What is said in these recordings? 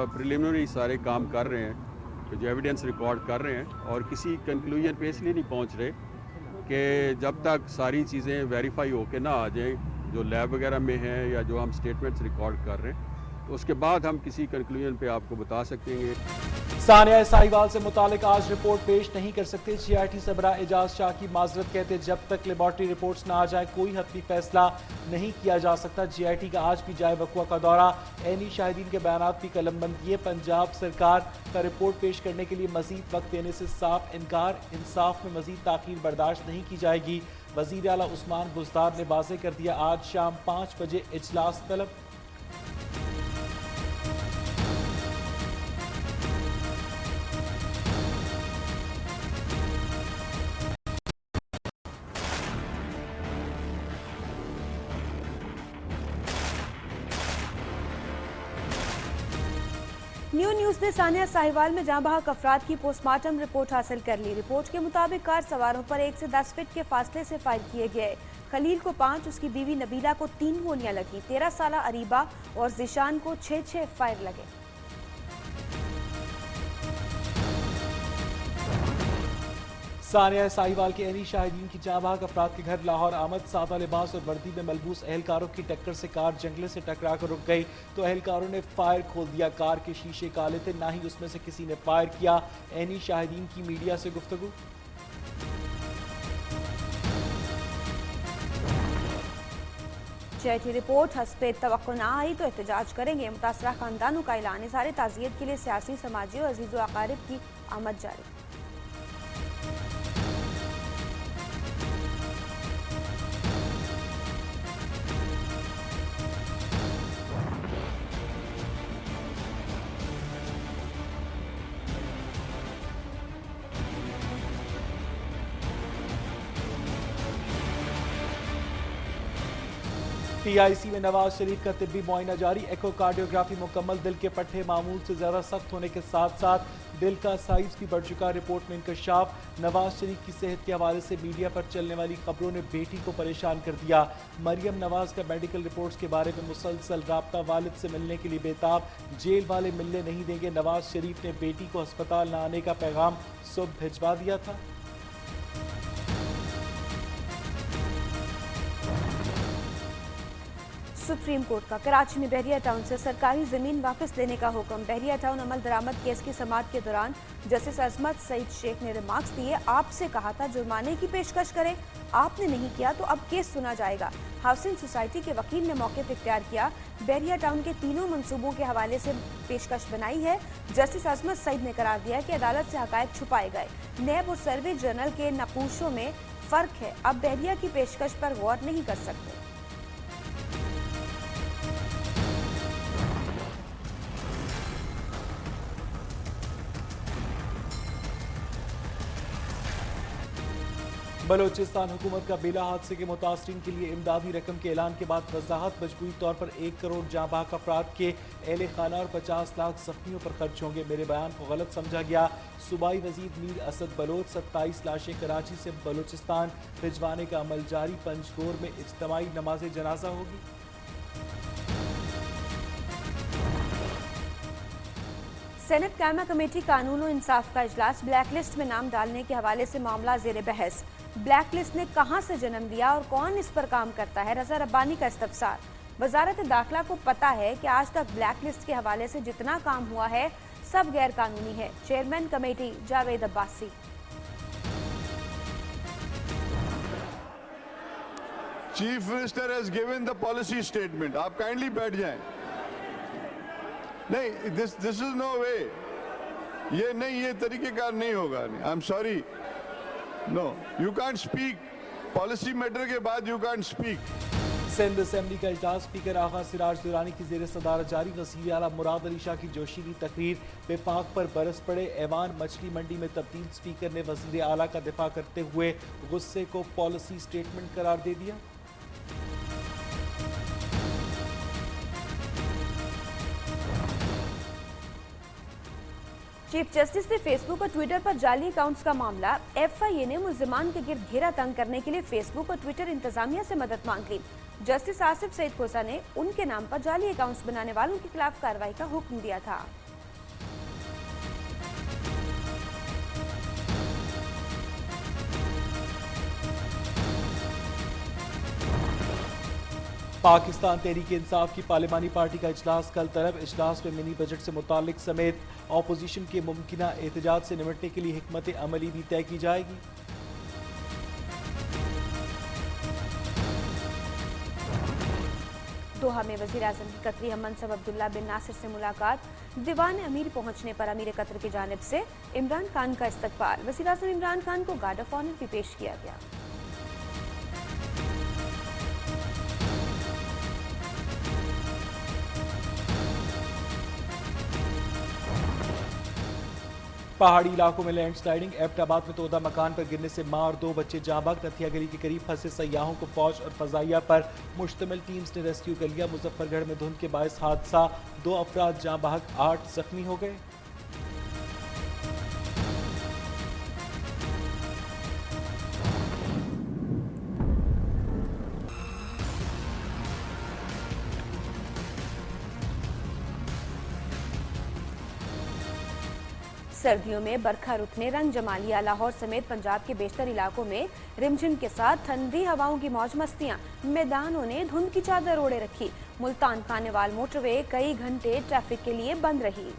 Preliminary सारे काम कर रहे हैं, जो एविडेंस रिकॉर्ड कर रहे हैं और किसी कंक्लूजन पे इसलिए नहीं पहुंच रहे कि जब तक सारी चीज़ें वेरीफाई होके ना आ जाएं जो लैब वगैरह में हैं या जो हम स्टेटमेंट्स रिकॉर्ड कर रहे हैं, तो उसके बाद हम किसी कंक्लूजन पे आपको बता सकेंगे। सानिया साहिवाल से मुतालिक आज रिपोर्ट पेश नहीं कर सकते GIT सरबराह एजाज शाह की माजरत, कहते जब तक लेबॉर्ट्री रिपोर्ट्स ना आ जाए कोई हतमी फैसला नहीं किया जा सकता। GIT का आज भी जाए वकुआ का दौरा, ऐनी शाहिदीन के बयानात की कलमबंदी, पंजाब सरकार का रिपोर्ट पेश करने के लिए मजीद वक्त देने से साफ इनकार, इंसाफ में मजीद ताखीर बर्दाश्त नहीं की जाएगी। वजीर आला उस्मान बुज़दार ने वाज़ेह कर दिया, आज शाम 5 बजे इजलास तलब। न्यूज़ ने सानिया साहिवाल में जहां बहक अफराद की पोस्टमार्टम रिपोर्ट हासिल कर ली। रिपोर्ट के मुताबिक कार सवारों पर 1 से 10 फीट के फासले से फायर किए गए। खलील को 5, उसकी बीवी नबीला को 3 गोलियां लगी। 13 साला अरीबा और जिशान को 6 फायर लगे। सानिया साहिवाल के ऐनी शाहिदीन की जाँबाग अफराद के घर लाहौर आमद, सादा लिबास और वर्दी में मलबूस एहलकारों की टक्कर से कार जंगले से टकरा कर रुक गई तो एहलकारों ने फायर खोल दिया। कार के शीशे काले थे, ना ही उसमें से किसी ने फायर किया। ऐनी शाहिदीन की मीडिया से गुफ्तगू। GIT रिपोर्ट हस्बे तवक्को ना आई तो एहतजाज करेंगे। मुतासरा खानदानों का ऐलान, इज़हार ताज़ियत के लिए सियासी, समाजी और अजीज़ व अकारिब की आमद जारी। TIC में नवाज शरीफ का तिब्बी मुआयना जारी, एकोकार्डियोग्राफी मुकम्मल, दिल के पट्टे मामूल से ज्यादा सख्त होने के साथ साथ दिल का साइज भी बढ़ चुका। रिपोर्ट में इंकशाफ, नवाज शरीफ की सेहत के हवाले से मीडिया पर चलने वाली खबरों ने बेटी को परेशान कर दिया। मरियम नवाज का मेडिकल रिपोर्ट्स के बारे में मुसलसल राब्ता, वालिद से मिलने के लिए बेताब, जेल वाले मिलने नहीं देंगे। नवाज शरीफ ने बेटी को अस्पताल न आने का पैगाम सुबह भिजवा दिया था। सुप्रीम कोर्ट का कराची में बहरिया टाउन से सरकारी जमीन वापस लेने का हुक्म। बहरिया टाउन अमल दरामद केस की समाअत के दौरान जस्टिस अजमत सईद शेख ने रिमार्क्स दिए, आपसे कहा था जुर्माने की पेशकश करें, आपने नहीं किया तो अब केस सुना जाएगा। हाउसिंग सोसाइटी के वकील ने मौक़िफ़ इख्तियार किया, बहरिया टाउन के तीनों मंसूबों के हवाले से पेशकश बनाई है। जस्टिस अजमत सईद ने करार दिया कि अदालत से हक़ाइक़ छुपाए गए। नैब और सर्वे जनरल के नकूशों में फ़र्क है, अब बहरिया की पेशकश पर गौर नहीं कर सकते। बलोचिस्तान हुकूमत का बेला हादसे के मुतासरीन के लिए इमदादी रकम के ऐलान के बाद वजाहत, मजबूरी तौर पर 1 करोड़ जाँबाग अफराद के अहले खाना और 50 लाख जख्मियों पर खर्च होंगे। मेरे बयान को गलत समझा गया। सूबाई वजीर मीर असद बलोच, 27 लाशें कराची से बलोचिस्तान भिजवाने का अमल जारी। पंजगोर में इज्तिमाई नमाज जनाजा होगी। सेनेट कायमा कमेटी कानून और इंसाफ का इजलास, ब्लैक लिस्ट में नाम डालने के हवाले से मामला जेर बहस। ब्लैक लिस्ट ने कहां से जन्म लिया और कौन इस पर काम करता है, रजा रब्बानी का इस्तफसार। वजारत दाखिला को पता है कि आज तक ब्लैक लिस्ट के हवाले से जितना काम हुआ है सब गैर कानूनी है। Chairman committee Javed Abbasi. Chief minister has given the policy statement, आप काइंडली बैठ जाएं। नहीं, दिस इज नो वे, ये नहीं, ये तरीकेकार नहीं होगा। I am sorry, no, you can't speak policy matter के बाद, you can't speak. Sindh assembly का इजलास, स्पीकर आगा सिराज दुरानी की जेर सदारत जारी। वज़ीर आला मुराद अली शाह की जोशीली तकरीर, विफाक पर बरस पड़े। ऐवान मछली मंडी में तब्दील, स्पीकर ने वज़ीर आला का दिफा करते हुए गुस्से को पॉलिसी स्टेटमेंट करार दे दिया। चीफ जस्टिस ने फेसबुक और ट्विटर पर जाली अकाउंट्स का मामला। FIA ने मुल्जिमान के गिर्द घेरा तंग करने के लिए फेसबुक और ट्विटर इंतजामिया से मदद मांग ली। जस्टिस आसिफ सईद खोसा ने उनके नाम पर जाली अकाउंट्स बनाने वालों के खिलाफ कार्रवाई का हुक्म दिया था। पाकिस्तान तहरीक इंसाफ की पार्लिमानी पार्टी का इजलास कल तलब। इजलास में मिनी बजट से मुतालिक समेत अपोजिशन के मुमकिना एहतजाज से निपटने के लिए हिकमत अमली भी तय की जाएगी। दोहा में वजीर आजम की कतरी हम मनसब अब्दुल्ला बिन नासिर से मुलाकात। दीवान अमीर पहुंचने पर अमीर कतर की जानिब से इमरान खान का इस्तकबाल। वजीर आजम इमरान खान को गार्ड ऑफ ऑनर भी पेश किया गया। पहाड़ी इलाकों में लैंडस्लाइडिंग। एबटाबाद में तोदा मकान पर गिरने से मां और 2 बच्चे जाँ बहक। नथिया गली के करीब फंसे सयाहों को फौज और फजाइया पर मुश्तमिल टीम्स ने रेस्क्यू कर लिया। मुजफ्फरगढ़ में धुंध के बायस हादसा, 2 अफराद जाँ बहक, 8 जख्मी हो गए। सर्दियों में बरखा रुख ने रंग जमा लिया। लाहौर समेत पंजाब के बेशतर इलाकों में रिमझिम के साथ ठंडी हवाओं की मौज मस्तियां। मैदानों ने धुंध की चादर ओढ़े रखी। मुल्तान खानेवाल मोटरवे कई घंटे ट्रैफिक के लिए बंद रही।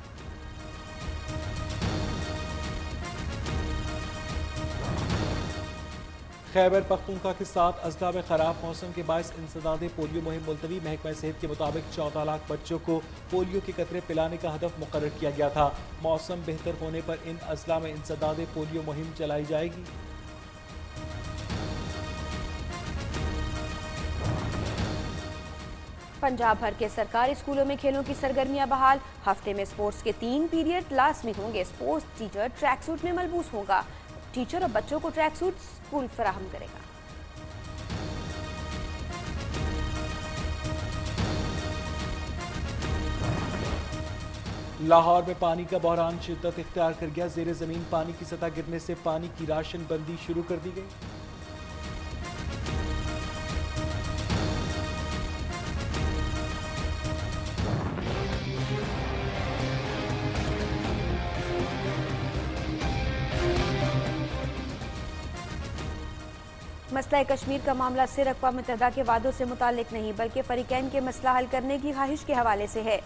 खैबर पख्तूनख्वा के साथ अजला में खराब मौसम के बायस इंसदादे पोलियो मुहिम मुलतवी। महकमा सेहत के मुताबिक 14 लाख बच्चों को पोलियो के कतरे पिलाने का हदफ मुकर्रर किया गया था। मौसम बेहतर होने पर इन अजला में इंसदादे पोलियो मुहिम चलाई जाएगी। पंजाब भर के सरकारी स्कूलों में खेलों की सरगर्मियां बहाल। हफ्ते में स्पोर्ट्स के 3 पीरियड लाजमी होंगे। स्पोर्ट्स टीचर ट्रैक सूट में मलबूस होगा। टीचर और बच्चों को ट्रैक सूट स्कूल फराहम करेगा। लाहौर में पानी का बहरान शिद्दत इख्तियार कर गया। जेर जमीन पानी की सतह गिरने से पानी की राशन बंदी शुरू कर दी गई। मसला कश्मीर का मामला सिर्फ अक़वाम मुत्तहिदा के वादों से मुताल्लिक नहीं बल्कि फरीकैन के मसला हल करने की ख्वाहिश के हवाले से है।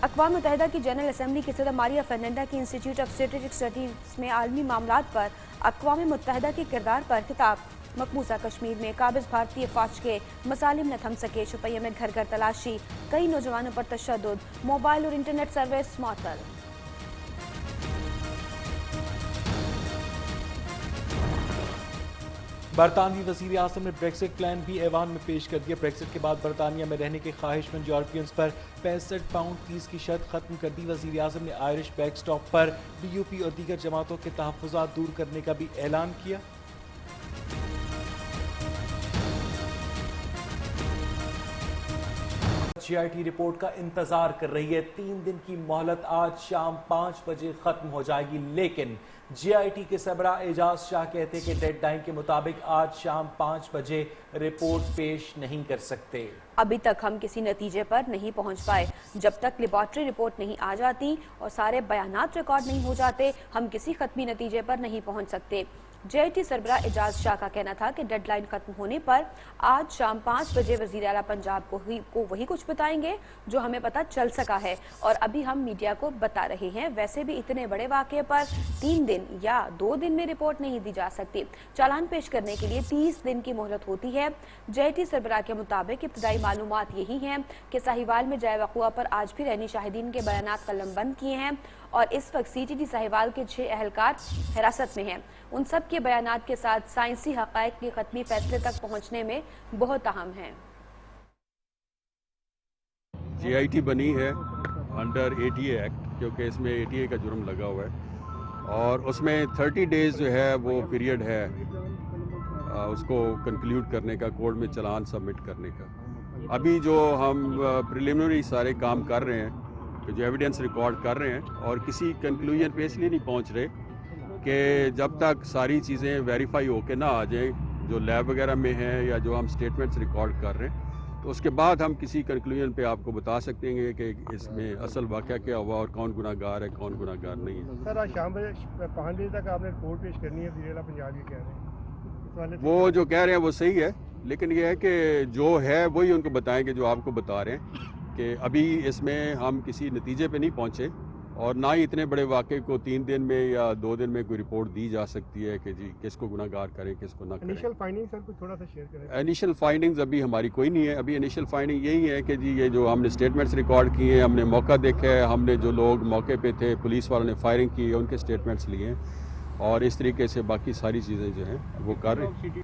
अक़वाम मुत्तहिदा की जनरल असम्बली की सदर मारिया फर्नांडा की इंस्टीट्यूट ऑफ स्ट्रेटेजिक स्टडीज में आलमी मामलात पर अक़वाम मुत्तहिदा के किरदार पर खिताब। मकबूजा कश्मीर में काबिज भारतीय फौज के मसालिम न थम सके। शुपैया में घर घर तलाशी। कई नौजवानों पर तशद्दुद। मोबाइल और इंटरनेट सर्विस मअतल। बरतानवी वज़ीर आज़म ने ब्रेक्सिट प्लान भी ऐवान में पेश कर दिया। ब्रेक्सिट के बाद बरतानिया में रहने के ख्वाहिशमंद यूरोपियंस पर 65 पाउंड फीस की शर्त खत्म कर दी। वज़ीर आज़म ने आयरिश बैकस्टॉप पर DUP और दीगर जमातों के तहफ़्फ़ुज़ात दूर करने का भी ऐलान किया। GIT रिपोर्ट का इंतजार कर रही है। 3 दिन की मोहलत आज शाम 5 बजे खत्म हो जाएगी, लेकिन GIT के सरबरा एजाज शाह कहते कि डेडलाइन के मुताबिक आज शाम 5 बजे रिपोर्ट पेश नहीं कर सकते। अभी तक हम किसी नतीजे पर नहीं पहुंच पाए। जब तक लेबॉर्ट्री रिपोर्ट नहीं आ जाती और सारे बयानात रिकॉर्ड नहीं हो जाते, हम किसी खत्मी नतीजे पर नहीं पहुंच सकते। JIT सरबरा एजाज शाह का कहना था कि डेडलाइन खत्म होने पर आज शाम 5 बजे वज़ीर आला पंजाब को वही कुछ बताएंगे जो हमें पता चल सका है और अभी हम मीडिया को बता रहे हैं। वैसे भी इतने बड़े वाक़े पर 3 दिन या 2 दिन में रिपोर्ट नहीं दी जा सकती। चालान पेश करने के लिए 30 दिन की मोहलत होती है। JIT सरबरा के मुताबिक इब्तदाई मालूमात यही हैं कि साहिवाल में जाए वक़ुआ पर आज भी रहनी शाहिदीन के बयानात कलमबंद किए हैं और इस वक्त CTD साहिवाल के 6 अहलकार हिरासत में हैं। उन सब के बयानात के साथ साइंसी हक़ाइक़ के ख़त्मी फैसले तक पहुँचने में बहुत अहम है। GIT बनी है अंडर ATA एक्ट, क्योंकि इसमें ATA का जुर्म लगा हुआ है और उसमें 30 डेज़ जो है वो पीरियड है उसको कंक्लूड करने का, कोर्ट में चलान सबमिट करने का। अभी जो हम प्रिलिमिनरी सारे काम कर रहे हैं, जो एविडेंस रिकॉर्ड कर रहे हैं और किसी कंक्लूजन पे इसलिए नहीं पहुंच रहे कि जब तक सारी चीज़ें वेरीफाई होके ना आ जाएं, जो लैब वगैरह में हैं या जो हम स्टेटमेंट्स रिकॉर्ड कर रहे हैं, तो उसके बाद हम किसी कंक्लूजन पे आपको बता सकते हैं कि इसमें असल वाक़या क्या हुआ और कौन गुनाहगार है, कौन गुनाहगार नहीं है। सर, आज शाम 5 बजे तक आपने रिपोर्ट पेश करनी है, वज़ीर आला पंजाब ये कह रहे हैं। वो जो कह रहे हैं वो सही है, लेकिन ये है कि जो है वही उनको बताएंगे जो आपको बता रहे हैं कि अभी इसमें हम किसी नतीजे पे नहीं पहुंचे और ना ही इतने बड़े वाक़े को 3 दिन में या 2 दिन में कोई रिपोर्ट दी जा सकती है कि जी किसको गुनाहगार करें किसको ना करें। इनिशियल फाइंडिंग सर कुछ थोड़ा सा शेयर करें। इनिशियल फाइंडिंग्स अभी हमारी कोई नहीं है। अभी इनिशियल फाइंडिंग यही है कि जी ये जो हमने स्टेटमेंट्स रिकॉर्ड किए हैं, हमने मौका देखा है, हमने जो लोग मौके पे थे पुलिस वालों ने फायरिंग की है उनके स्टेटमेंट्स लिए हैं और इस तरीके से बाकी सारी चीज़ें जो हैं वो कर रहे हैं।